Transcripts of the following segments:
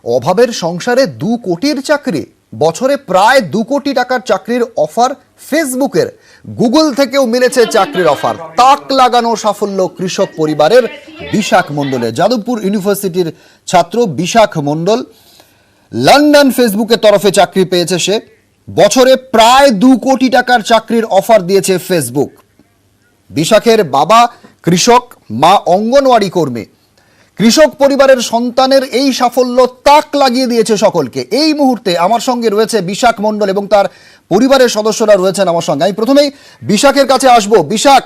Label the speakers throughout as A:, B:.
A: অভাবের সংসারে 2 কোটির চাকরি, বছরে প্রায় 2 কোটি টাকার চাকরির অফার ফেসবুকের। গুগল থেকেও মিলেছে চাকরির অফার। তাক লাগানো সাফল্য কৃষক পরিবারের বিশাখ মণ্ডলের। যাদবপুর ইউনিভার্সিটির ছাত্র বিশাখ মণ্ডল লন্ডন ফেসবুকের তরফে চাকরি পেয়েছে সে। বছরে প্রায় 2 কোটি টাকার চাকরির অফার দিয়েছে ফেসবুক। বিশাখের বাবা কৃষক, মা অঙ্গনওয়াড়ি কর্মী। কৃষক পরিবারের সন্তানের এই সাফল্য তাক লাগিয়ে দিয়েছে সকলকে। এই মুহূর্তে আমার সঙ্গে রয়েছে বিশাখ মণ্ডল এবং তার পরিবারের সদস্যরা রয়েছেন আমার সঙ্গে। আমি প্রথমেই বিশাখের কাছে আসব। বিশাখ,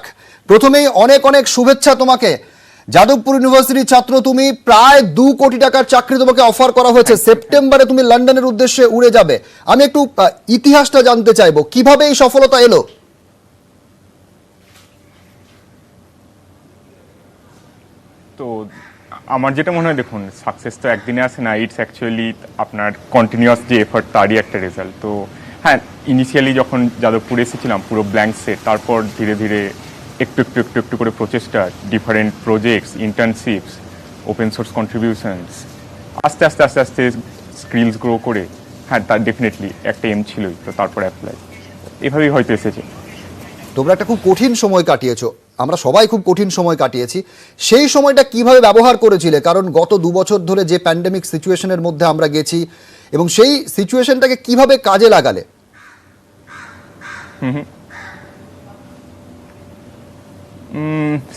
A: প্রথমেই অনেক অনেক শুভেচ্ছা তোমাকে। যাদবপুর ইউনিভার্সিটির ছাত্র তুমি, প্রায় 2 কোটি টাকার চাকরি তোমাকে অফার করা হয়েছে। সেপ্টেম্বরে তুমি লন্ডনের উদ্দেশ্যে উড়ে যাবে। আমি একটু ইতিহাসটা জানতে চাইবো, কিভাবে এই সফলতা এলো?
B: তো আমার যেটা মনে হয়, দেখুন, সাকসেস তো একদিনে আসে না। ইটস অ্যাকচুয়ালি আপনার কন্টিনিউয়াস যে এফর্ট, তারই একটা রেজাল্ট। তো হ্যাঁ, ইনিশিয়ালি যখন যাদবপুর এসেছিলাম পুরো ব্ল্যাঙ্ক সেট, তারপর ধীরে ধীরে একটু করে প্রচেষ্টা, different projects, ইন্টার্নশিপস, open source contributions, আস্তে আস্তে আস্তে আস্তে স্কিলস গ্রো করে, হ্যাঁ, তার ডেফিনেটলি একটা এম ছিলই। তো তারপর অ্যাপ্লাই, এভাবেই হয়তো এসেছে।
A: তোমরা একটা খুব কঠিন সময় কাটিয়েছো, আমরা সবাই খুব কঠিন সময় কাটিয়েছি। সেই সময়টা কিভাবে ব্যবহার করেছিলে? কারণ গত 2 বছর ধরে যে প্যান্ডেমিক সিচুয়েশনের মধ্যে আমরা গেছি, এবং সেই সিচুয়েশনটাকে কিভাবে কাজে লাগালে?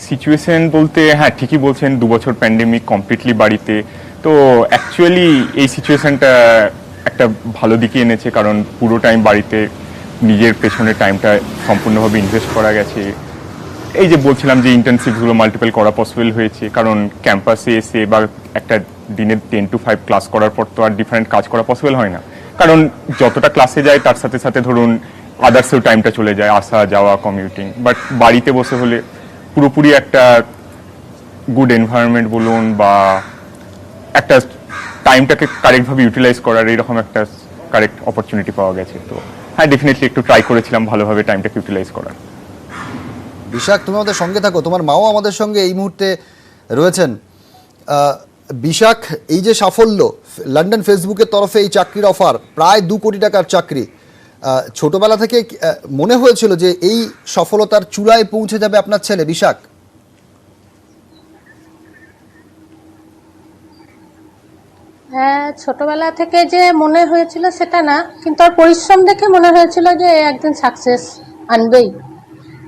B: সিচুয়েশন বলতে, হ্যাঁ, ঠিকই বলছেন, 2 বছর প্যান্ডেমিক, কমপ্লিটলি বাড়িতে। তো অ্যাকচুয়ালি এই সিচুয়েশনটা একটা ভালো দিকে এনেছে, কারণ পুরো টাইম বাড়িতে নিজের পেছনে টাইমটা সম্পূর্ণভাবে ইনভেস্ট করা গেছে। এই যে বলছিলাম যে ইন্টার্নশিপগুলো মাল্টিপল করা পসিবল হয়েছে, কারণ ক্যাম্পাসে এসে বা একটা দিনে 10 to 5 ক্লাস করার পর তো আর ডিফারেন্ট কাজ করা পসিবল হয় না। কারণ যতটা ক্লাসে যায় তার সাথে সাথে ধরুন আদার্সেও টাইমটা চলে যায়, আসা যাওয়া, কমিউটিং। বাট বাড়িতে বসে হলে পুরোপুরি একটা গুড এনভায়রনমেন্ট বলুন, বা একটা টাইমটাকে কারেক্টভাবে ইউটিলাইজ করার এরকম একটা কারেক্ট অপরচুনিটি পাওয়া গেছে। তো হ্যাঁ, ডেফিনেটলি একটু ট্রাই করেছিলাম ভালোভাবে টাইমটাকে ইউটিলাইজ করার।
A: বিশাখ, তুমি আমাদের সঙ্গে থাকো, তোমার মাও আমাদের সঙ্গে এই মুহূর্তে রয়েছেন। বিশাখ, এই যে সাফল্য, লন্ডন ফেসবুকের তরফে এই চাকরির অফার, প্রায় 2 কোটি টাকার চাকরি, ছোটবেলা থেকে মনে হয়েছিল যে এই সফলতার চূড়ায় পৌঁছে যাবে আপনার ছেলে বিশাখ?
C: হ্যাঁ, ছোটবেলা থেকে যে মনে হয়েছিল সেটা না, কিন্তু ওর পরিশ্রম দেখে মনে হয়েছিল যে একদিন সাকসেস আনবেই।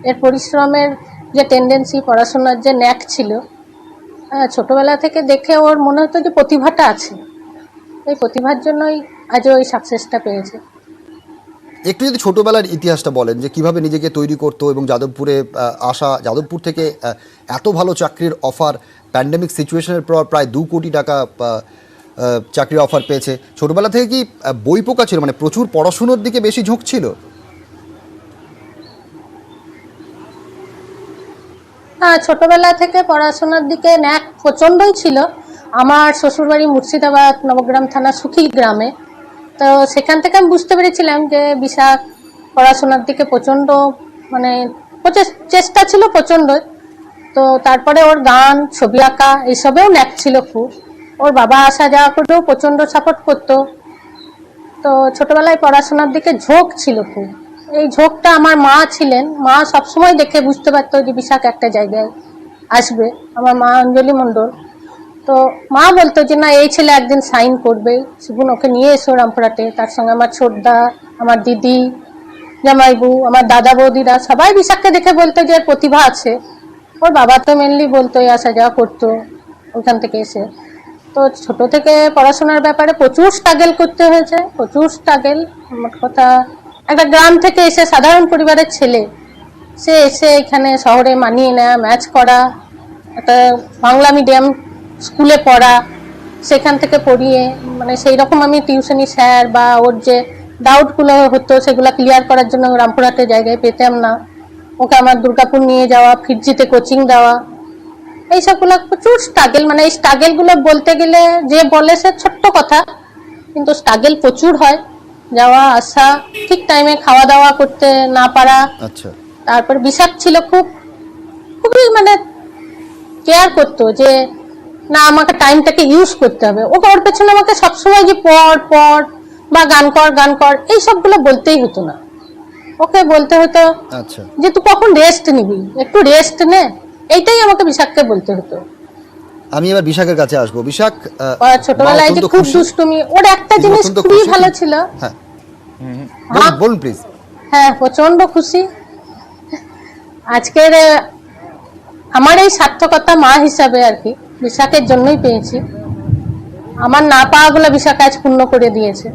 C: এর পরিশ্রমের যে টেন্ডেন্সি, পড়াশোনার যে ন্যাক ছিল, ছোটবেলা থেকে দেখে ওর মনে হতো যে প্রতিভাটা আছে। এই প্রতিভার জন্যই আজও ওই সাকসেসটা পেয়েছে।
A: একটু যদি ছোটবেলার ইতিহাসটা বলেন, যে কিভাবে নিজেকে তৈরি করতো এবং যাদবপুরে আসা, যাদবপুর থেকে এত ভালো চাকরির অফার, প্যান্ডেমিক সিচুয়েশনের পর প্রায় 2 কোটি টাকা চাকরির অফার পেয়েছে। ছোটবেলা থেকে কি বই পোকা ছিল, মানে প্রচুর পড়াশুনোর দিকে বেশি ঝোঁক ছিল?
C: হ্যাঁ, ছোটবেলা থেকে পড়াশোনার দিকে ন্যাক প্রচণ্ডই ছিল। আমার শ্বশুরবাড়ি মুর্শিদাবাদ নবগ্রাম থানা সুখিল গ্রামে। তো সেখান থেকে আমি বুঝতে পেরেছিলাম যে বিশাখ পড়াশোনার দিকে প্রচণ্ড, মানে চেষ্টা ছিল প্রচণ্ড। তো তারপরে ওর গান, ছবি আঁকা, এইসবেও ন্যাক ছিল খুব। ওর বাবা আসা যাওয়া করেও প্রচণ্ড সাপোর্ট করতো। তো ছোটবেলায় পড়াশোনার দিকে ঝোঁক ছিল খুব। এই ঝোঁকটা আমার মা ছিলেন, মা সবসময় দেখে বুঝতে পারতো যে বিশাখ একটা জায়গায় আসবে। আমার মা অঞ্জলি মণ্ডল। তো মা বলতো যে না, এই ছেলে একদিন সাইন করবে, সেগুন ওকে নিয়ে এসো রামপুরহাটে। তার সঙ্গে আমার ছোটদা, আমার দিদি, জামাইবু, আমার দাদা বৌদিরা সবাই বিশাখকে দেখে বলতো যে এর প্রতিভা আছে। ওর বাবা তো মেনলি বলতো, আসা যাওয়া করতো ওখান থেকে এসে। তো ছোট থেকে পড়াশোনার ব্যাপারে প্রচুর স্ট্রাগল করতে হয়েছে, প্রচুর স্ট্রাগল। মোট কথা, একটা গ্রাম থেকে এসে, সাধারণ পরিবারের ছেলে, সে এসে এখানে শহরে মানিয়ে নেওয়া, ম্যাচ করা, একটা বাংলা মিডিয়াম স্কুলে পড়া, সেখান থেকে পড়িয়ে, মানে সেই রকম আমি টিউশনি স্যার বা ওর যে ডাউটগুলো হতো সেগুলো ক্লিয়ার করার জন্য রামপুরহাটে জায়গায় পেতাম না, ওকে আমার দুর্গাপুর নিয়ে যাওয়া, ফিরজিতে কোচিং দেওয়া, এইসবগুলো প্রচুর স্ট্রাগল। মানে এই স্ট্রাগলগুলো বলতে গেলে যে বলে সে ছোট্ট কথা, কিন্তু স্ট্রাগল প্রচুর হয়। যাওয়া আসা, ঠিক টাইমে খাওয়া দাওয়া করতে না পারা।
A: আচ্ছা।
C: তারপর বিশাখ ছিল খুবই মানে কেয়ার করতো যে না আমাকে টাইমটাকে ইউজ করতে হবে, ওর পেছনে আমাকে সবসময় যে পড় পড় বা গান কর এই সবগুলো বলতেই হতো না, ওকে বলতে হতো
A: আচ্ছা,
C: যে তুই কখন রেস্ট নিবি, একটু রেস্ট নে, এইটাই আমাকে বিশাখকে বলতে হতো।
A: আমি এবার বিশাখের কাছে আসবো। বিশাখ,
C: ওর ছোটবেলায় যে খুব দুষ্টুমি, ওর একটা জিনিস
A: অত্যন্ত
C: খুবই
A: খুশি।
C: ভালো ছিল।
A: হ্যাঁ বলুন প্লিজ।
C: হ্যাঁ প্রচন্ড খুশি আজকের আমার এই সার্থকতা মা হিসাবে আর কি বিশাখের জন্যই পেয়েছি। আমার না পাওয়াগুলো বিশাখ আজ পূর্ণ করে দিয়েছে।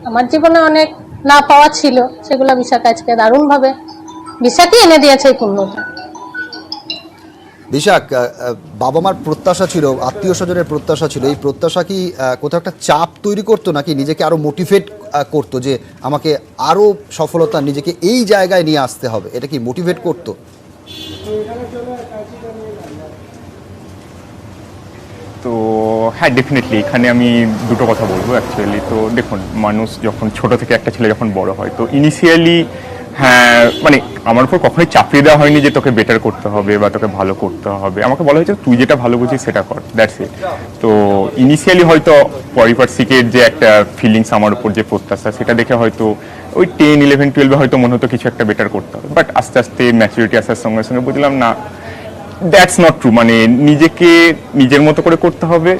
C: আমার জীবনে অনেক না পাওয়া ছিল, সেগুলো বিশাখ আজকে দারুণ ভাবে বিশাখই এনে দিয়েছে এই পূর্ণতা।
A: বিশাখ, বাবা মার প্রত্যাশা ছিল, আত্মীয় স্বজনের প্রত্যাশা ছিল, এই প্রত্যাশা কি কোথাও একটা চাপ তৈরি করতো নাকি নিজেকে আরো মোটিভেট করতো যে আমাকে আরো সফলতা, নিজেকে এই জায়গায় নিয়ে আসতে হবে, এটা কি মোটিভেট করতো?
B: তো হ্যাঁ, ডেফিনেটলি এখানে আমি দুটো কথা বলবো অ্যাকচুয়ালি। তো দেখুন, মানুষ যখন ছোট থেকে একটা ছেলে যখন বড় হয়, তো ইনিশিয়ালি হ্যাঁ মানে আমার উপর কখনোই চাপিয়ে দেওয়া হয়নি যে তোকে বেটার করতে হবে বা তোকে ভালো করতে হবে। আমাকে বলা হয়েছে তুই যেটা ভালো বুঝিস সেটা কর, দ্যাটস ইট। তো ইনিশিয়ালি হয়তো পারিপার্শ্বিকের যে একটা ফিলিংস আমার উপর যে প্রত্যাশা, সেটা দেখে হয়তো ওই 10, 11, 12 হয়তো মনে হতো কিছু একটা বেটার করতে হবে। বাট আস্তে আস্তে ম্যাচুরিটি আসার সঙ্গে সঙ্গে বুঝলাম না, দ্যাটস নট ট্রু। মানে নিজেকে নিজের মতো করে করতে হবে,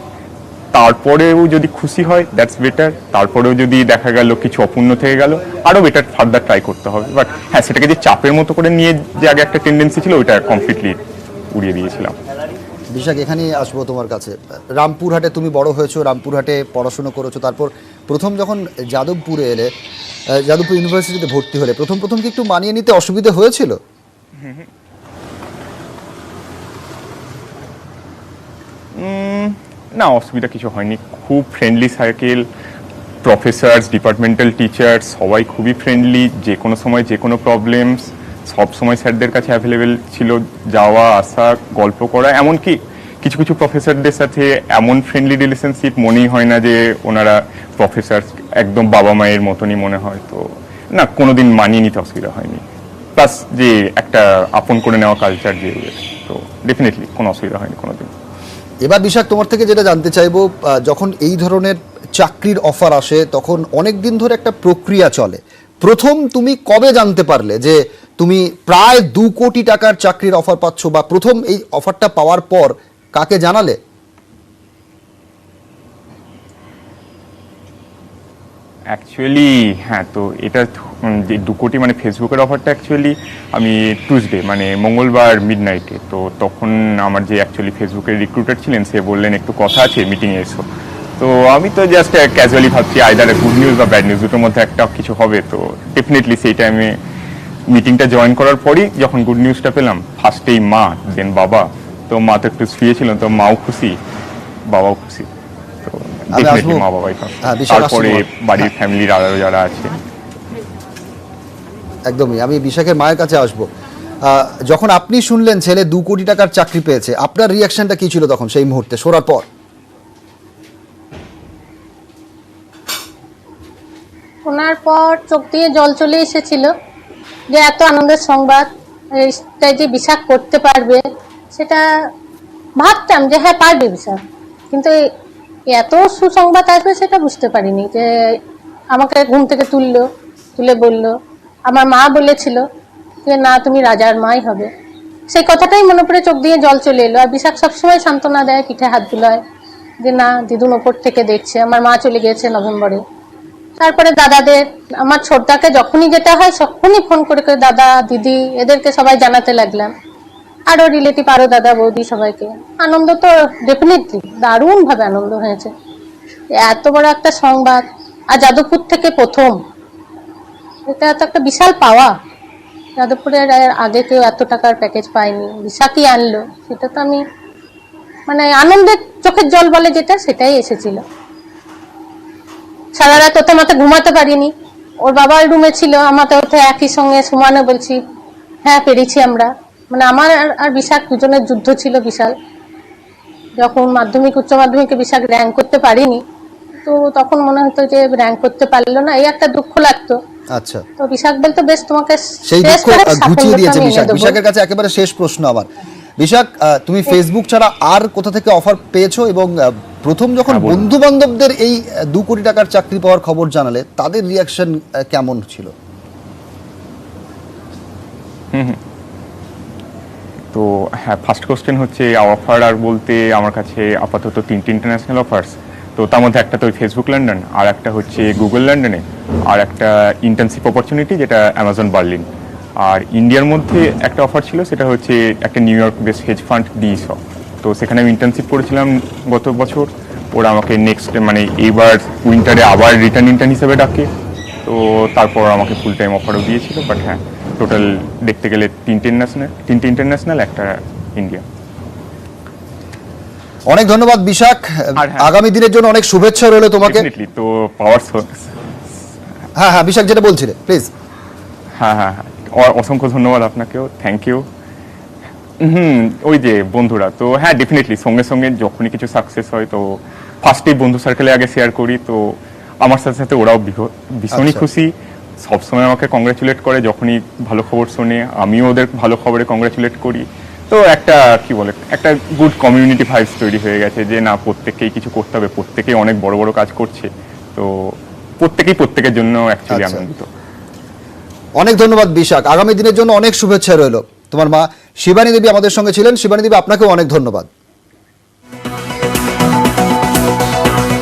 B: তারপরেও যদি খুশি হয় দ্যাটস বেটার, তারপরেও যদি দেখা গেল কিছু অপূর্ণ থেকে গেল আরও বেটার ফার্দার ট্রাই করতে হবে। বাট হ্যাঁ, সেটাকে যে চাপের মতো করে নিয়ে যে আগে একটা টেন্ডেন্সি ছিল ওইটা কমপ্লিটলি উড়িয়ে দিয়েছিলাম।
A: বিশাখ, এখানেই আসবো তোমার কাছে। রামপুরহাটে তুমি বড় হয়েছো, রামপুরহাটে পড়াশোনা করেছো, তারপর প্রথম যখন যাদবপুরে এলে, যাদবপুর ইউনিভার্সিটিতে ভর্তি হলে, প্রথম কি একটু মানিয়ে নিতে অসুবিধা হয়েছিল?
B: না, অসুবিধা কিছু হয়নি, খুব friendly circle, Professor's, departmental teachers সবাই খুবই ফ্রেন্ডলি। যে কোনো সময় যে কোনো প্রবলেমস সব সময় স্যারদের কাছে অ্যাভেলেবেল ছিল, যাওয়া আসা, গল্প করা। এমনকি কিছু কিছু প্রফেসরদের সাথে এমন ফ্রেন্ডলি রিলেশনশিপ মনেই হয় না যে ওনারা প্রফেসর, একদম বাবা মায়ের মতনই মনে হয়। তো না, কোনোদিন মানিয়ে নিতে অসুবিধা হয়নি। প্লাস যে একটা আপন করে নেওয়া কালচার, যে তো ডেফিনেটলি কোনো অসুবিধা হয়নি কোনোদিন।
A: এবার বিশাখ, তোমার থেকে যেটা জানতে চাইবো, যখন এই ধরনের চাকরির অফার আসে তখন অনেক দিন ধরে একটা প্রক্রিয়া চলে। প্রথম তুমি কবে জানতে পারলে যে তুমি প্রায় 2 কোটি টাকার চাকরির অফার পাচ্ছ, বা প্রথম এই অফারটা পাওয়ার পর কাকে জানালে?
B: অ্যাকচুয়ালি হ্যাঁ, তো এটা যে 2 কোটি মানে ফেসবুকের অফারটা অ্যাকচুয়ালি আমি টুইসডে মানে মঙ্গলবার মিডনাইটে, তো তখন আমার যে অ্যাকচুয়ালি ফেসবুকের রিক্রুটার ছিলেন সে বললেন একটু কথা আছে, মিটিংয়ে এসো। তো আমি তো জাস্ট ক্যাজুয়ালি ভাবছি আইদার গুড নিউজ বা ব্যাড নিউজ, দুটোর মধ্যে একটা কিছু হবে। তো ডেফিনেটলি সেই টাইমে মিটিংটা জয়েন করার পরই যখন গুড নিউজটা পেলাম, ফার্স্টেই মা, দেন বাবা। তো মা তো একটু শুয়েছিলেন, তো মাও খুশি বাবাও খুশি। তো ডেফিনেটলি মা বাবাই খুশি, তারপরে বাড়ির ফ্যামিলির আরো যারা আছে।
A: একদমই, আমি বিশাখের মায়ের কাছে আসবো। যখন আপনি শুনলেন ছেলে 2 কোটি টাকার চাকরি পেয়েছে, আপনার রিয়াকশনটা কি ছিল তখন, সেই মুহূর্তে শোনার পর?
C: শোনার পর চোখ দিয়ে জল চলে এসেছিল যে এত আনন্দের সংবাদ এটা যে বিশাখ করতে পারবে, সেটা ভাবতাম যে হ্যাঁ পারবে বিশাখ, কিন্তু এত সুসংবাদ আসবে সেটা বুঝতে পারিনি। যে আমাকে ঘুম থেকে তুলে বলল, আমার মা বলেছিল যে না তুমি রাজার মাই হবে, সেই কথাটাই মনে পড়ে চোখ দিয়ে জল চলে এলো। আর বিশাখ সবসময় সান্ত্বনা দেয়, পিঠে হাত বুলায় যে না দিদুন ওপর থেকে দেখছে। আমার মা চলে গিয়েছে নভেম্বরে, তারপরে দাদাদের, আমার ছোটদাকে যখনই যেটা হয় তখনই ফোন করে করে দাদা দিদি এদেরকে সবাই জানাতে লাগলাম, আরো রিলেটিভ, আরো দাদা বৌদি সবাইকে। আনন্দ তো ডেফিনেটলি দারুণ ভাবে আনন্দ হয়েছে, এত বড় একটা সংবাদ, আর যাদবপুর থেকে প্রথম, এটা তো একটা বিশাল পাওয়া। যাদবপুরের আগে কেউ এত টাকার প্যাকেজ পায়নি, বিশাখই আনলো, সেটা তো আমি মানে আনন্দের চোখের জল বলে যেটা, সেটাই এসেছিল। সারা রাত ওতে মাথা ঘুমাতে পারিনি, ওর বাবার রুমে ছিল, আমাকে ওতে একই সঙ্গে সমানে বলছি হ্যাঁ পেরেছি আমরা। মানে আমার আর বিশাখ দুজনের যুদ্ধ ছিল বিশাল। যখন মাধ্যমিক উচ্চ মাধ্যমিকে বিশাখ র্যাঙ্ক করতে পারিনি, তো তখন মনে হতো যে র্যাঙ্ক করতে পারলো না, এই একটা দুঃখ লাগতো।
A: আচ্ছা,
C: তো বিশাখ বলতো বেশ তোমাকে
A: সেই দুঃখ ঘুচিয়ে দিয়েছে বিশাখ। বিশাখের কাছে একেবারে শেষ প্রশ্ন আমার, বিশাখ, তুমি ফেসবুক ছাড়া আর কোথা থেকে অফার পেয়েছো, এবং প্রথম যখন
B: হ্যাঁ, বলুন।
A: বন্ধু বান্ধবদের এই 2 কোটি টাকার চাকরি পাওয়ার খবর জানালে তাদের রিয়াকশন কেমন ছিল?
B: তো হ্যাঁ, ফার্স্ট কোশ্চেন হচ্ছে অফার আর বলতে আমার কাছে আপাতত 3টি ইন্টারন্যাশনাল অফার্স। তো তার মধ্যে একটা তো ফেসবুক লন্ডন, আর একটা হচ্ছে গুগল লন্ডনে, আর একটা ইন্টার্নশিপ অপরচুনিটি যেটা অ্যামাজন বার্লিন। আর ইন্ডিয়ার মধ্যে একটা অফার ছিল, সেটা হচ্ছে একটা New York base hedge fund ডিস। তো সেখানে আমি ইন্টার্নশিপ করেছিলাম গত বছর। ওরা আমাকে নেক্সট মানে এইবার উইন্টারে আবার রিটার্ন ইন্টার্ন হিসেবে ডাকে। তো তারপর আমাকে ফুল টাইম অফারও দিয়েছিল। বাট হ্যাঁ, টোটাল দেখতে গেলে 3টে ইন্টারন্যাশনাল, একটা ইন্ডিয়া।
A: অনেক ধন্যবাদ বিশাখ,
B: আর হ্যাঁ।
A: আগামী দিনের জন্য অনেক শুভেচ্ছা রইলো তোমাকে।
B: ডেফিনেটলি। তো পাওয়ার
A: হ্যাঁ হ্যাঁ বিশাখ, যেটা বলছিলে প্লিজ।
B: হ্যাঁ হ্যাঁ হ্যাঁ, অসংখ্য ধন্যবাদ আপনাকেও, থ্যাংক ইউ। ওই যে বন্ধুরা, তো হ্যাঁ ডেফিনেটলি সঙ্গে সঙ্গে যখনই কিছু সাকসেস হয় তো ফার্স্টেই বন্ধু সার্কেলে আগে শেয়ার করি। তো আমার সাথে সাথে ওরাও ভীষণই
A: আচ্ছা।
B: খুশি, সবসময় আমাকে কংগ্রাচুলেট করে যখনই ভালো খবর শোনে, আমিও ওদের ভালো খবরে কংগ্রাচুলেট করি। তো একটা কি বলে, একটা গুড কমিউনিটি ভাইবস তৈরি হয়ে গেছে যে না, প্রত্যেককেই কিছু করতে হবে, প্রত্যেকেই অনেক বড় বড় কাজ করছে। তো প্রত্যেকেই প্রত্যেকের জন্য অ্যাকচুয়ালি
A: আচ্ছা।
B: আনন্দিত।
A: অনেক ধন্যবাদ বিশাখ, আগামী দিনের জন্য অনেক শুভেচ্ছা রইলো। তোমার মা শিবানী দেবী আমাদের সঙ্গে ছিলেন। শিবানী দেবী, আপনাকেও অনেক ধন্যবাদ।